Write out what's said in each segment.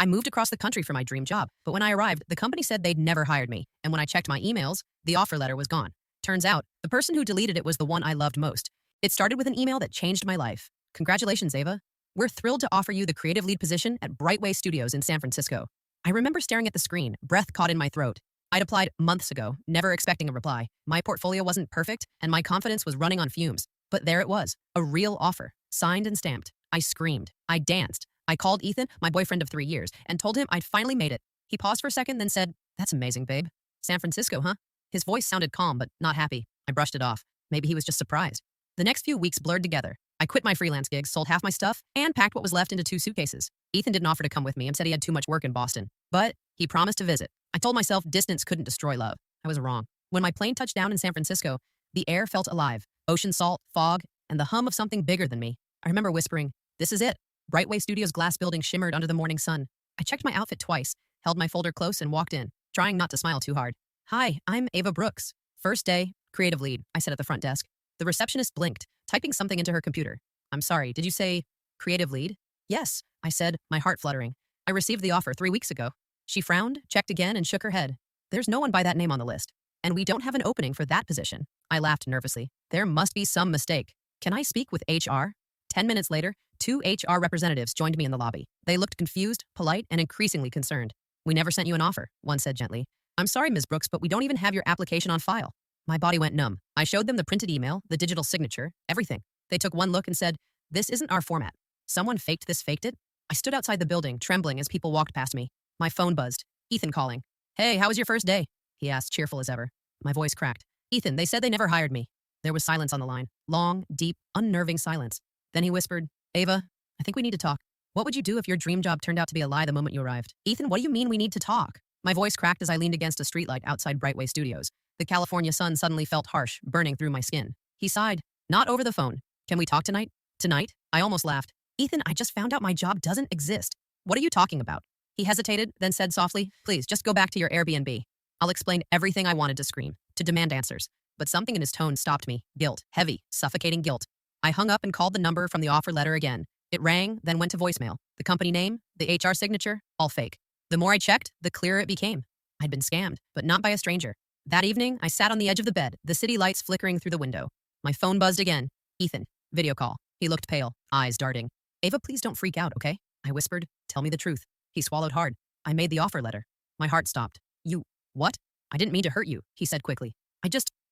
I moved across the country for my dream job, but when I arrived, the company said they'd never hired me, and when I checked my emails, the offer letter was gone. Turns out, the person who deleted it was the one I loved most. It started with an email that changed my life. Congratulations, Ava. We're thrilled to offer you the creative lead position at Brightway Studios in San Francisco. I remember staring at the screen, breath caught in my throat. I'd applied months ago, never expecting a reply. My portfolio wasn't perfect, and my confidence was running on fumes. But there it was, a real offer, signed and stamped. I screamed. I danced. I called Ethan, my boyfriend of 3 years, and told him I'd finally made it. He paused for a second, then said, "That's amazing, babe. San Francisco, huh?" His voice sounded calm, but not happy. I brushed it off. Maybe he was just surprised. The next few weeks blurred together. I quit my freelance gigs, sold half my stuff, and packed what was left into 2 suitcases. Ethan didn't offer to come with me and said he had too much work in Boston. But he promised to visit. I told myself distance couldn't destroy love. I was wrong. When my plane touched down in San Francisco, the air felt alive. Ocean salt, fog, and the hum of something bigger than me. I remember whispering, "This is it." Brightway Studios' glass building shimmered under the morning sun. I checked my outfit twice, held my folder close, and walked in, trying not to smile too hard. "Hi, I'm Ava Brooks. First day, creative lead," I said at the front desk. The receptionist blinked, typing something into her computer. "I'm sorry, did you say creative lead?" "Yes," I said, my heart fluttering. "I received the offer 3 weeks ago." She frowned, checked again, and shook her head. "There's no one by that name on the list, and we don't have an opening for that position." I laughed nervously. There must be some mistake. "Can I speak with HR?" 10 minutes later, 2 HR representatives joined me in the lobby. They looked confused, polite, and increasingly concerned. "We never sent you an offer," one said gently. "I'm sorry, Ms. Brooks, but we don't even have your application on file." My body went numb. I showed them the printed email, the digital signature, everything. They took one look and said, "This isn't our format." Someone faked it? I stood outside the building, trembling as people walked past me. My phone buzzed. Ethan calling. "Hey, how was your first day?" he asked, cheerful as ever. My voice cracked. "Ethan, they said they never hired me." There was silence on the line. Long, deep, unnerving silence. Then he whispered, "Ava, I think we need to talk. What would you do if your dream job turned out to be a lie the moment you arrived?" "Ethan, what do you mean we need to talk?" My voice cracked as I leaned against a streetlight outside Brightway Studios. The California sun suddenly felt harsh, burning through my skin. He sighed. "Not over the phone. Can we talk tonight?" "Tonight?" I almost laughed. "Ethan, I just found out my job doesn't exist." "What are you talking about?" He hesitated, then said softly, "Please, just go back to your Airbnb." I'll explain everything I wanted to scream, to demand answers. But something in his tone stopped me. Guilt. Heavy, suffocating guilt. I hung up and called the number from the offer letter again. It rang, then went to voicemail. The company name, the HR signature, all fake. The more I checked, the clearer it became. I'd been scammed, but not by a stranger. That evening, I sat on the edge of the bed, the city lights flickering through the window. My phone buzzed again. "Ethan." Video call. He looked pale, eyes darting. "Ava, please don't freak out, okay?" I whispered. "Tell me the truth." He swallowed hard. "I made the offer letter." My heart stopped. "You, what?" "I didn't mean to hurt you," he said quickly.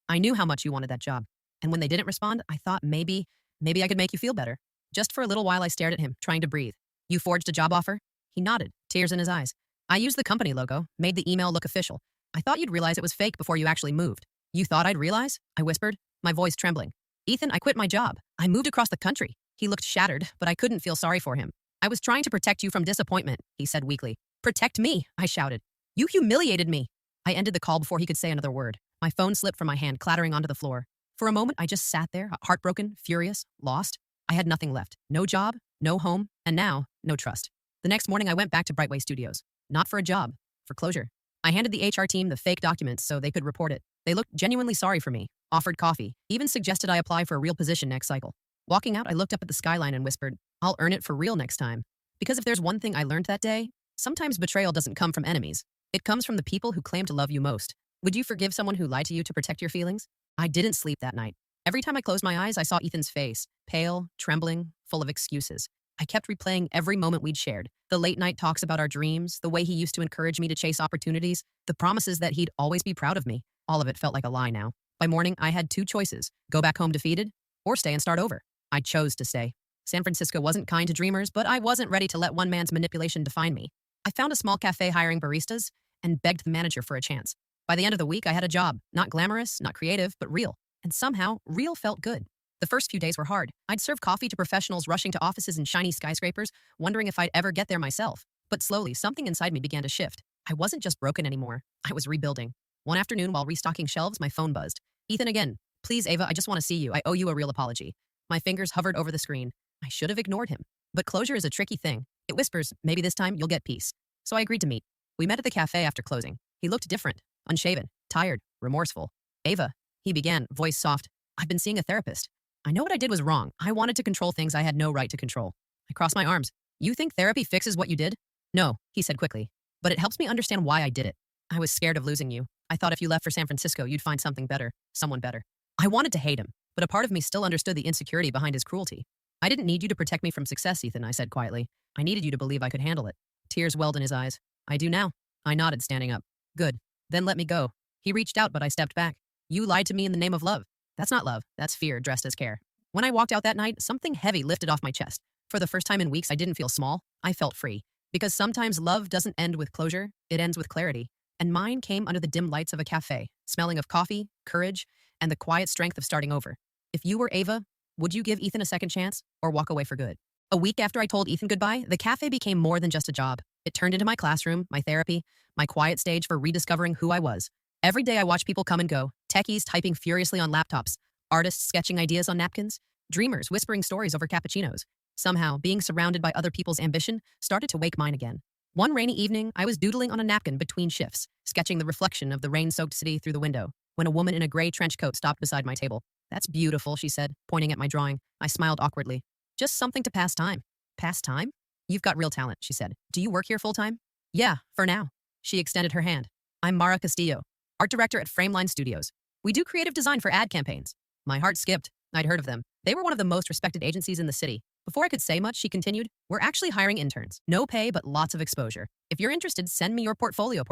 I knew how much you wanted that job. And when they didn't respond, I thought maybe I could make you feel better." Just for a little while, I stared at him, trying to breathe. "You forged a job offer?" He nodded, tears in his eyes. "I used the company logo, made the email look official. I thought you'd realize it was fake before you actually moved." "You thought I'd realize?" I whispered, my voice trembling. "Ethan, I quit my job. I moved across the country." He looked shattered, but I couldn't feel sorry for him. "I was trying to protect you from disappointment," he said weakly. "Protect me," I shouted. "You humiliated me." I ended the call before he could say another word. My phone slipped from my hand, clattering onto the floor. For a moment, I just sat there, heartbroken, furious, lost. I had nothing left. No job, no home, and now, no trust. The next morning, I went back to Brightway Studios. Not for a job, for closure. I handed the HR team the fake documents so they could report it. They looked genuinely sorry for me, offered coffee, even suggested I apply for a real position next cycle. Walking out, I looked up at the skyline and whispered, "I'll earn it for real next time." Because if there's one thing I learned that day, sometimes betrayal doesn't come from enemies. It comes from the people who claim to love you most. Would you forgive someone who lied to you to protect your feelings? I didn't sleep that night. Every time I closed my eyes, I saw Ethan's face, pale, trembling, full of excuses. I kept replaying every moment we'd shared. The late night talks about our dreams, the way he used to encourage me to chase opportunities, the promises that he'd always be proud of me. All of it felt like a lie now. By morning, I had 2 choices: go back home defeated, or stay and start over. I chose to stay. San Francisco wasn't kind to dreamers, but I wasn't ready to let one man's manipulation define me. I found a small cafe hiring baristas and begged the manager for a chance. By the end of the week, I had a job. Not glamorous, not creative, but real. And somehow, real felt good. The first few days were hard. I'd serve coffee to professionals rushing to offices in shiny skyscrapers, wondering if I'd ever get there myself. But slowly, something inside me began to shift. I wasn't just broken anymore. I was rebuilding. One afternoon, while restocking shelves, my phone buzzed. "Ethan again. Please, Ava, I just want to see you. I owe you a real apology." My fingers hovered over the screen. I should have ignored him. But closure is a tricky thing. It whispers, "Maybe this time you'll get peace." So I agreed to meet. We met at the cafe after closing. He looked different, unshaven, tired, remorseful. "Ava," he began, voice soft, "I've been seeing a therapist. I know what I did was wrong. I wanted to control things I had no right to control." I crossed my arms. "You think therapy fixes what you did?" No, he said quickly. But it helps me understand why I did it. I was scared of losing you. I thought if you left for San Francisco, you'd find something better, someone better. I wanted to hate him, but a part of me still understood the insecurity behind his cruelty. I didn't need you to protect me from success, Ethan, I said quietly. I needed you to believe I could handle it. Tears welled in his eyes. I do now. I nodded, standing up. Good. Then let me go. He reached out, but I stepped back. You lied to me in the name of love. That's not love. That's fear dressed as care. When I walked out that night, something heavy lifted off my chest. For the first time in weeks, I didn't feel small. I felt free. Because sometimes love doesn't end with closure, it ends with clarity. And mine came under the dim lights of a cafe, smelling of coffee, courage, and the quiet strength of starting over. If you were Ava, would you give Ethan a second chance or walk away for good? A week after I told Ethan goodbye, the cafe became more than just a job. It turned into my classroom, my therapy, my quiet stage for rediscovering who I was. Every day I watched people come and go, techies typing furiously on laptops, artists sketching ideas on napkins, dreamers whispering stories over cappuccinos. Somehow, being surrounded by other people's ambition started to wake mine again. One rainy evening, I was doodling on a napkin between shifts, sketching the reflection of the rain-soaked city through the window, when a woman in a gray trench coat stopped beside my table. That's beautiful, she said, pointing at my drawing. I smiled awkwardly. Just something to pass time. Pass time? You've got real talent, she said. Do you work here full-time? Yeah, for now. She extended her hand. I'm Mara Castillo, art director at Frameline Studios. We do creative design for ad campaigns. My heart skipped. I'd heard of them. They were one of the most respected agencies in the city. Before I could say much, she continued, we're actually hiring interns. No pay, but lots of exposure. If you're interested, send me your portfolio.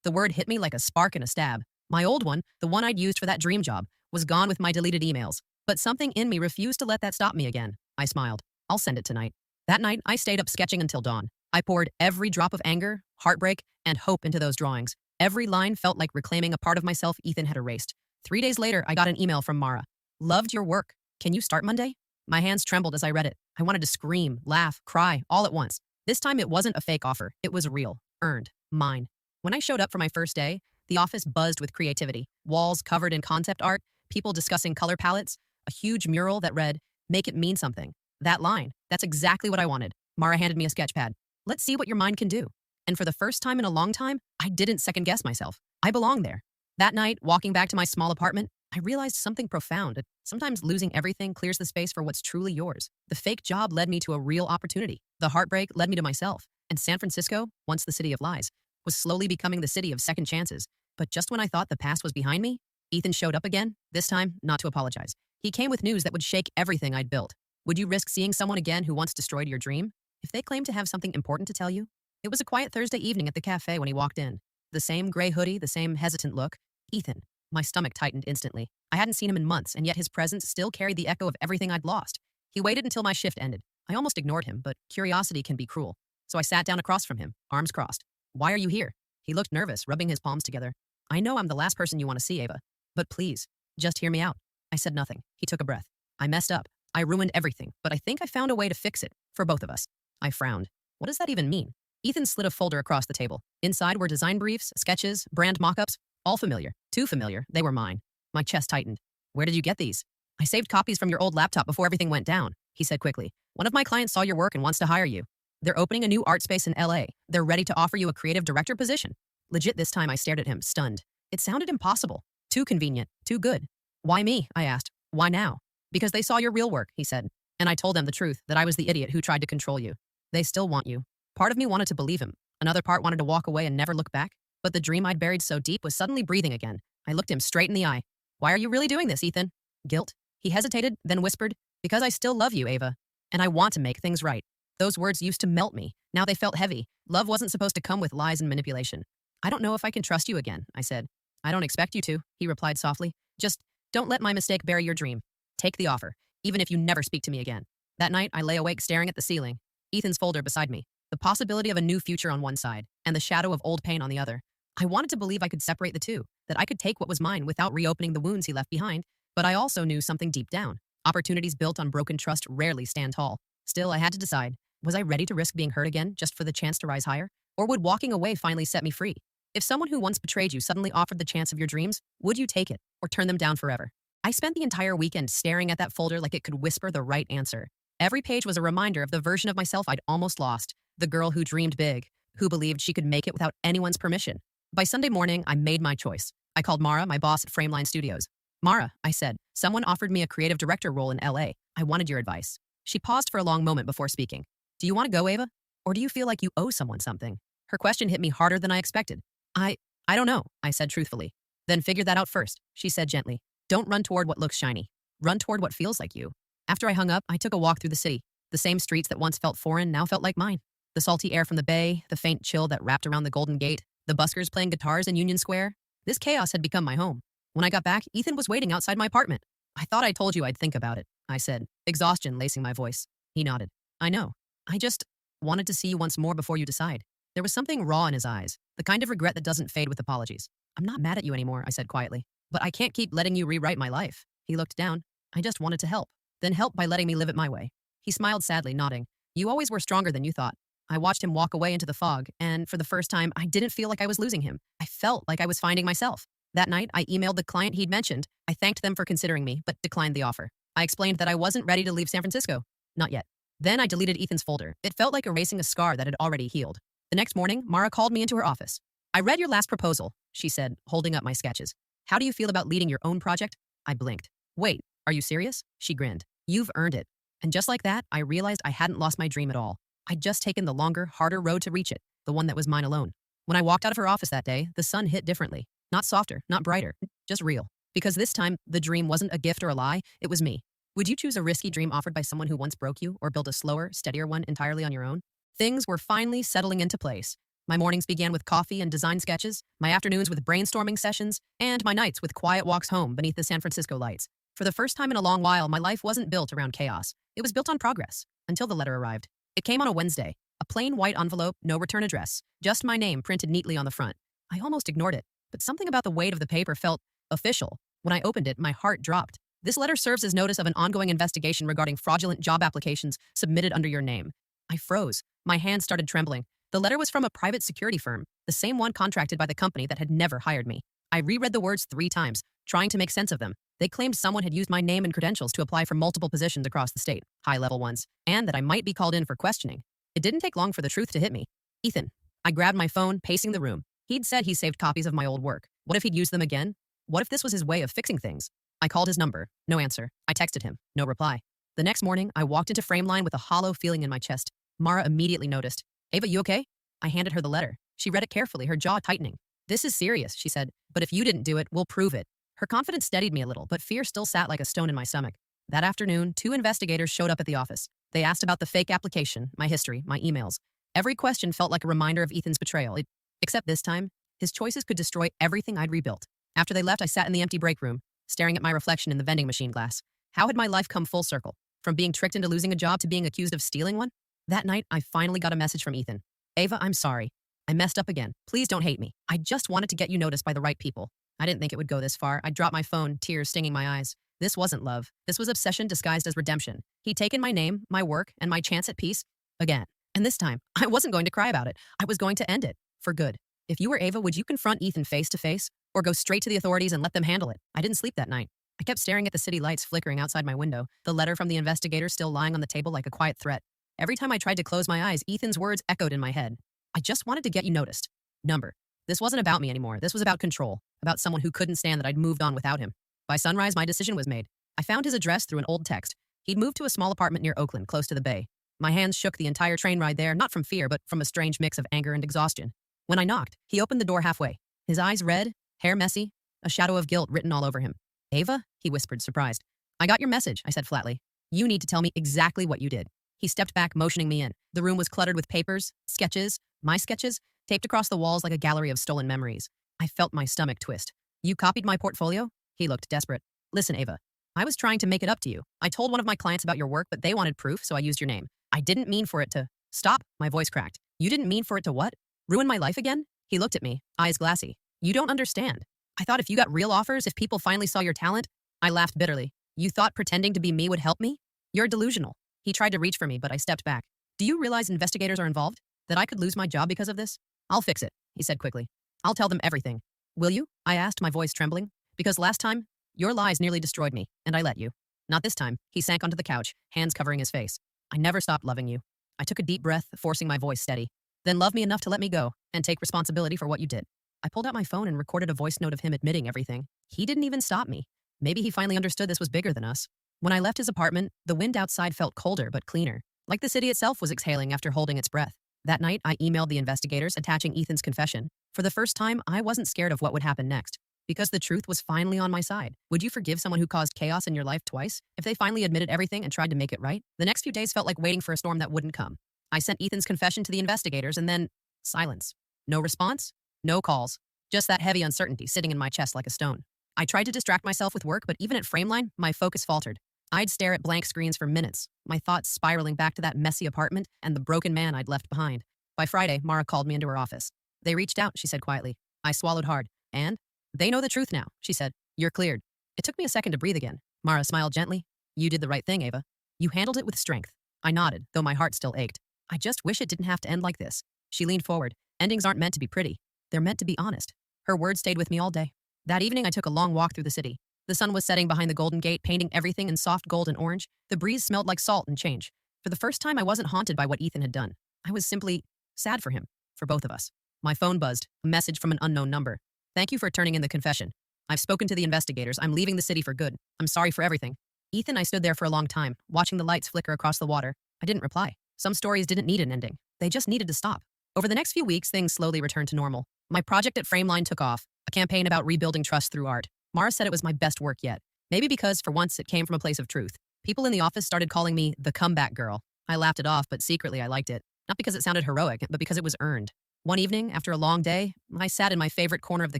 The word hit me like a spark and a stab. My old one, the one I'd used for that dream job, was gone with my deleted emails. But something in me refused to let that stop me again. I smiled. I'll send it tonight. That night, I stayed up sketching until dawn. I poured every drop of anger, heartbreak, and hope into those drawings. Every line felt like reclaiming a part of myself Ethan had erased. 3 days later, I got an email from Mara. Loved your work. Can you start Monday? My hands trembled as I read it. I wanted to scream, laugh, cry, all at once. This time it wasn't a fake offer. It was real, earned, mine. When I showed up for my first day, the office buzzed with creativity. Walls covered in concept art, people discussing color palettes, a huge mural that read, make it mean something. That line, that's exactly what I wanted. Mara handed me a sketch pad. Let's see what your mind can do. And for the first time in a long time, I didn't second guess myself. I belonged there. That night, walking back to my small apartment, I realized something profound. Sometimes losing everything clears the space for what's truly yours. The fake job led me to a real opportunity. The heartbreak led me to myself. And San Francisco, once the city of lies, was slowly becoming the city of second chances. But just when I thought the past was behind me, Ethan showed up again, this time not to apologize. He came with news that would shake everything I'd built. Would you risk seeing someone again who once destroyed your dream? If they claim to have something important to tell you? It was a quiet Thursday evening at the cafe when he walked in. The same gray hoodie, the same hesitant look. Ethan. My stomach tightened instantly. I hadn't seen him in months, and yet his presence still carried the echo of everything I'd lost. He waited until my shift ended. I almost ignored him, but curiosity can be cruel. So I sat down across from him, arms crossed. Why are you here? He looked nervous, rubbing his palms together. I know I'm the last person you want to see, Ava. But please, just hear me out. I said nothing. He took a breath. I messed up. I ruined everything, but I think I found a way to fix it, for both of us. I frowned. What does that even mean? Ethan slid a folder across the table. Inside were design briefs, sketches, brand mock-ups, all familiar. Too familiar. They were mine. My chest tightened. Where did you get these? I saved copies from your old laptop before everything went down, he said quickly. One of my clients saw your work and wants to hire you. They're opening a new art space in LA. They're ready to offer you a creative director position. Legit this time I stared at him, stunned. It sounded impossible. Too convenient. Too good. Why me? I asked. Why now? Because they saw your real work, he said. And I told them the truth, that I was the idiot who tried to control you. They still want you. Part of me wanted to believe him. Another part wanted to walk away and never look back. But the dream I'd buried so deep was suddenly breathing again. I looked him straight in the eye. Why are you really doing this, Ethan? Guilt. He hesitated, then whispered, because I still love you, Ava. And I want to make things right. Those words used to melt me. Now they felt heavy. Love wasn't supposed to come with lies and manipulation. I don't know if I can trust you again, I said. I don't expect you to, he replied softly. Just don't let my mistake bury your dream. Take the offer, even if you never speak to me again. That night, I lay awake staring at the ceiling, Ethan's folder beside me, the possibility of a new future on one side, and the shadow of old pain on the other. I wanted to believe I could separate the two, that I could take what was mine without reopening the wounds he left behind, but I also knew something deep down. Opportunities built on broken trust rarely stand tall. Still, I had to decide, was I ready to risk being hurt again just for the chance to rise higher? Or would walking away finally set me free? If someone who once betrayed you suddenly offered the chance of your dreams, would you take it or turn them down forever? I spent the entire weekend staring at that folder like it could whisper the right answer. Every page was a reminder of the version of myself I'd almost lost, the girl who dreamed big, who believed she could make it without anyone's permission. By Sunday morning, I made my choice. I called Mara, my boss at Frameline Studios. Mara, I said, someone offered me a creative director role in LA. I wanted your advice. She paused for a long moment before speaking. Do you want to go, Ava? Or do you feel like you owe someone something? Her question hit me harder than I expected. I, I don't know, I said truthfully. Then figure that out first, she said gently. Don't run toward what looks shiny. Run toward what feels like you. After I hung up, I took a walk through the city. The same streets that once felt foreign now felt like mine. The salty air from the bay, the faint chill that wrapped around the Golden Gate, the buskers playing guitars in Union Square. This chaos had become my home. When I got back, Ethan was waiting outside my apartment. I thought I told you I'd think about it, I said, exhaustion lacing my voice. He nodded. I know. I just wanted to see you once more before you decide. There was something raw in his eyes, the kind of regret that doesn't fade with apologies. I'm not mad at you anymore, I said quietly. But I can't keep letting you rewrite my life. He looked down. I just wanted to help. Then help by letting me live it my way. He smiled sadly, nodding. You always were stronger than you thought. I watched him walk away into the fog, and for the first time, I didn't feel like I was losing him. I felt like I was finding myself. That night, I emailed the client he'd mentioned. I thanked them for considering me, but declined the offer. I explained that I wasn't ready to leave San Francisco. Not yet. Then I deleted Ethan's folder. It felt like erasing a scar that had already healed. The next morning, Mara called me into her office. I read your last proposal, she said, holding up my sketches. How do you feel about leading your own project? I blinked. Wait, are you serious? She grinned. You've earned it. And just like that, I realized I hadn't lost my dream at all. I'd just taken the longer, harder road to reach it, the one that was mine alone. When I walked out of her office that day, the sun hit differently. Not softer, not brighter, just real. Because this time, the dream wasn't a gift or a lie, it was me. Would you choose a risky dream offered by someone who once broke you, or build a slower, steadier one entirely on your own? Things were finally settling into place. My mornings began with coffee and design sketches, my afternoons with brainstorming sessions, and my nights with quiet walks home beneath the San Francisco lights. For the first time in a long while, my life wasn't built around chaos. It was built on progress, until the letter arrived. It came on a Wednesday, a plain white envelope, no return address, just my name printed neatly on the front. I almost ignored it, but something about the weight of the paper felt official. When I opened it, my heart dropped. This letter serves as notice of an ongoing investigation regarding fraudulent job applications submitted under your name. I froze. My hands started trembling. The letter was from a private security firm, the same one contracted by the company that had never hired me. I reread the words 3 times, trying to make sense of them. They claimed someone had used my name and credentials to apply for multiple positions across the state, high-level ones, and that I might be called in for questioning. It didn't take long for the truth to hit me. Ethan. I grabbed my phone, pacing the room. He'd said he saved copies of my old work. What if he'd used them again? What if this was his way of fixing things? I called his number. No answer. I texted him. No reply. The next morning, I walked into Frameline with a hollow feeling in my chest. Mara immediately noticed. Ava, you okay? I handed her the letter. She read it carefully, her jaw tightening. This is serious, she said. But if you didn't do it, we'll prove it. Her confidence steadied me a little, but fear still sat like a stone in my stomach. That afternoon, 2 investigators showed up at the office. They asked about the fake application, my history, my emails. Every question felt like a reminder of Ethan's betrayal. Except this time, his choices could destroy everything I'd rebuilt. After they left, I sat in the empty break room, staring at my reflection in the vending machine glass. How had my life come full circle? From being tricked into losing a job to being accused of stealing one? That night, I finally got a message from Ethan. Ava, I'm sorry. I messed up again. Please don't hate me. I just wanted to get you noticed by the right people. I didn't think it would go this far. I dropped my phone, tears stinging my eyes. This wasn't love. This was obsession disguised as redemption. He'd taken my name, my work, and my chance at peace again. And this time, I wasn't going to cry about it. I was going to end it. For good. If you were Ava, would you confront Ethan face to face? Or go straight to the authorities and let them handle it? I didn't sleep that night. I kept staring at the city lights flickering outside my window, the letter from the investigator still lying on the table like a quiet threat. Every time I tried to close my eyes, Ethan's words echoed in my head. I just wanted to get you noticed. Number. This wasn't about me anymore. This was about control. About someone who couldn't stand that I'd moved on without him. By sunrise, my decision was made. I found his address through an old text. He'd moved to a small apartment near Oakland, close to the bay. My hands shook the entire train ride there, not from fear, but from a strange mix of anger and exhaustion. When I knocked, he opened the door halfway. His eyes red, hair messy, a shadow of guilt written all over him. Ava? He whispered, surprised. I got your message, I said flatly. You need to tell me exactly what you did. He stepped back, motioning me in. The room was cluttered with papers, sketches, my sketches, taped across the walls like a gallery of stolen memories. I felt my stomach twist. You copied my portfolio? He looked desperate. Listen, Ava. I was trying to make it up to you. I told one of my clients about your work, but they wanted proof, so I used your name. I didn't mean for it to... Stop, my voice cracked. You didn't mean for it to what? Ruin my life again? He looked at me, eyes glassy. You don't understand. I thought if you got real offers, if people finally saw your talent... I laughed bitterly. You thought pretending to be me would help me? You're delusional. He tried to reach for me, but I stepped back. Do you realize investigators are involved? That I could lose my job because of this? I'll fix it, he said quickly. I'll tell them everything. Will you? I asked, my voice trembling. Because last time, your lies nearly destroyed me, and I let you. Not this time. He sank onto the couch, hands covering his face. I never stopped loving you. I took a deep breath, forcing my voice steady. Then love me enough to let me go, and take responsibility for what you did. I pulled out my phone and recorded a voice note of him admitting everything. He didn't even stop me. Maybe he finally understood this was bigger than us. When I left his apartment, the wind outside felt colder but cleaner, like the city itself was exhaling after holding its breath. That night, I emailed the investigators attaching Ethan's confession. For the first time, I wasn't scared of what would happen next, because the truth was finally on my side. Would you forgive someone who caused chaos in your life twice if they finally admitted everything and tried to make it right? The next few days felt like waiting for a storm that wouldn't come. I sent Ethan's confession to the investigators and then silence. No response, no calls, just that heavy uncertainty sitting in my chest like a stone. I tried to distract myself with work, but even at Frameline, my focus faltered. I'd stare at blank screens for minutes, my thoughts spiraling back to that messy apartment and the broken man I'd left behind. By Friday, Mara called me into her office. They reached out, she said quietly. I swallowed hard. And? They know the truth now, she said. You're cleared. It took me a second to breathe again. Mara smiled gently. You did the right thing, Ava. You handled it with strength. I nodded, though my heart still ached. I just wish it didn't have to end like this. She leaned forward. Endings aren't meant to be pretty. They're meant to be honest. Her words stayed with me all day. That evening, I took a long walk through the city. The sun was setting behind the Golden Gate, painting everything in soft gold and orange. The breeze smelled like salt and change. For the first time, I wasn't haunted by what Ethan had done. I was simply sad for him, for both of us. My phone buzzed, a message from an unknown number. Thank you for turning in the confession. I've spoken to the investigators. I'm leaving the city for good. I'm sorry for everything. Ethan, I stood there for a long time, watching the lights flicker across the water. I didn't reply. Some stories didn't need an ending. They just needed to stop. Over the next few weeks, things slowly returned to normal. My project at Frameline took off, a campaign about rebuilding trust through art. Mara said it was my best work yet. Maybe because, for once, it came from a place of truth. People in the office started calling me the comeback girl. I laughed it off, but secretly I liked it. Not because it sounded heroic, but because it was earned. One evening, after a long day, I sat in my favorite corner of the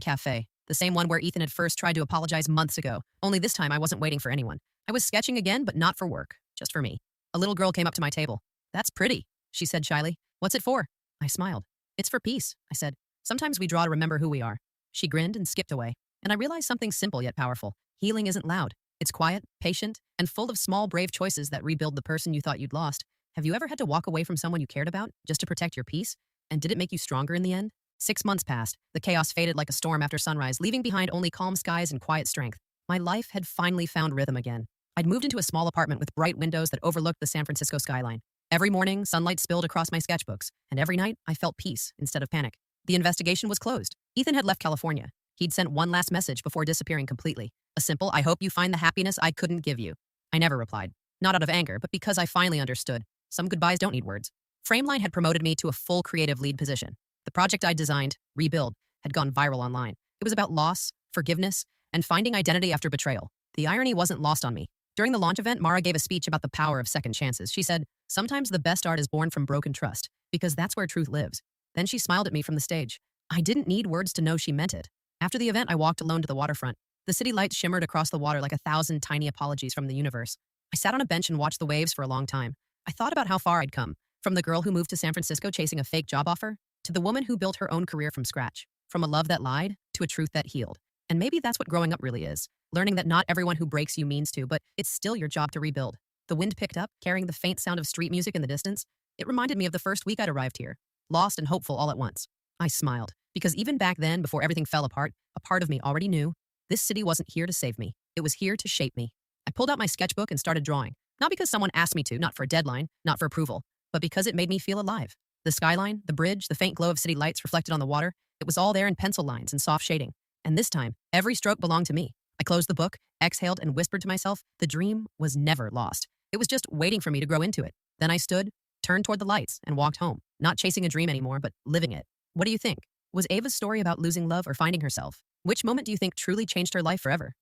cafe, the same one where Ethan had first tried to apologize months ago. Only this time I wasn't waiting for anyone. I was sketching again, but not for work, just for me. A little girl came up to my table. That's pretty, she said shyly. What's it for? I smiled. It's for peace, I said. Sometimes we draw to remember who we are. She grinned and skipped away. And I realized something simple yet powerful. Healing isn't loud. It's quiet, patient, and full of small, brave choices that rebuild the person you thought you'd lost. Have you ever had to walk away from someone you cared about just to protect your peace? And did it make you stronger in the end? 6 months passed. The chaos faded like a storm after sunrise, leaving behind only calm skies and quiet strength. My life had finally found rhythm again. I'd moved into a small apartment with bright windows that overlooked the San Francisco skyline. Every morning, sunlight spilled across my sketchbooks, and every night, I felt peace instead of panic. The investigation was closed. Ethan had left California. He'd sent one last message before disappearing completely. A simple, I hope you find the happiness I couldn't give you. I never replied. Not out of anger, but because I finally understood. Some goodbyes don't need words. Frameline had promoted me to a full creative lead position. The project I'd designed, Rebuild, had gone viral online. It was about loss, forgiveness, and finding identity after betrayal. The irony wasn't lost on me. During the launch event, Mara gave a speech about the power of second chances. She said, sometimes the best art is born from broken trust, because that's where truth lives. Then she smiled at me from the stage. I didn't need words to know she meant it. After the event, I walked alone to the waterfront. The city lights shimmered across the water like 1,000 tiny apologies from the universe. I sat on a bench and watched the waves for a long time. I thought about how far I'd come, from the girl who moved to San Francisco chasing a fake job offer, to the woman who built her own career from scratch, from a love that lied to a truth that healed. And maybe that's what growing up really is, learning that not everyone who breaks you means to, but it's still your job to rebuild. The wind picked up, carrying the faint sound of street music in the distance. It reminded me of the first week I'd arrived here, lost and hopeful all at once. I smiled, because even back then, before everything fell apart, a part of me already knew this city wasn't here to save me. It was here to shape me. I pulled out my sketchbook and started drawing, not because someone asked me to, not for a deadline, not for approval, but because it made me feel alive. The skyline, the bridge, the faint glow of city lights reflected on the water, it was all there in pencil lines and soft shading. And this time, every stroke belonged to me. I closed the book, exhaled, and whispered to myself, the dream was never lost. It was just waiting for me to grow into it. Then I stood, turned toward the lights, and walked home, not chasing a dream anymore, but living it. What do you think? Was Ava's story about losing love or finding herself? Which moment do you think truly changed her life forever?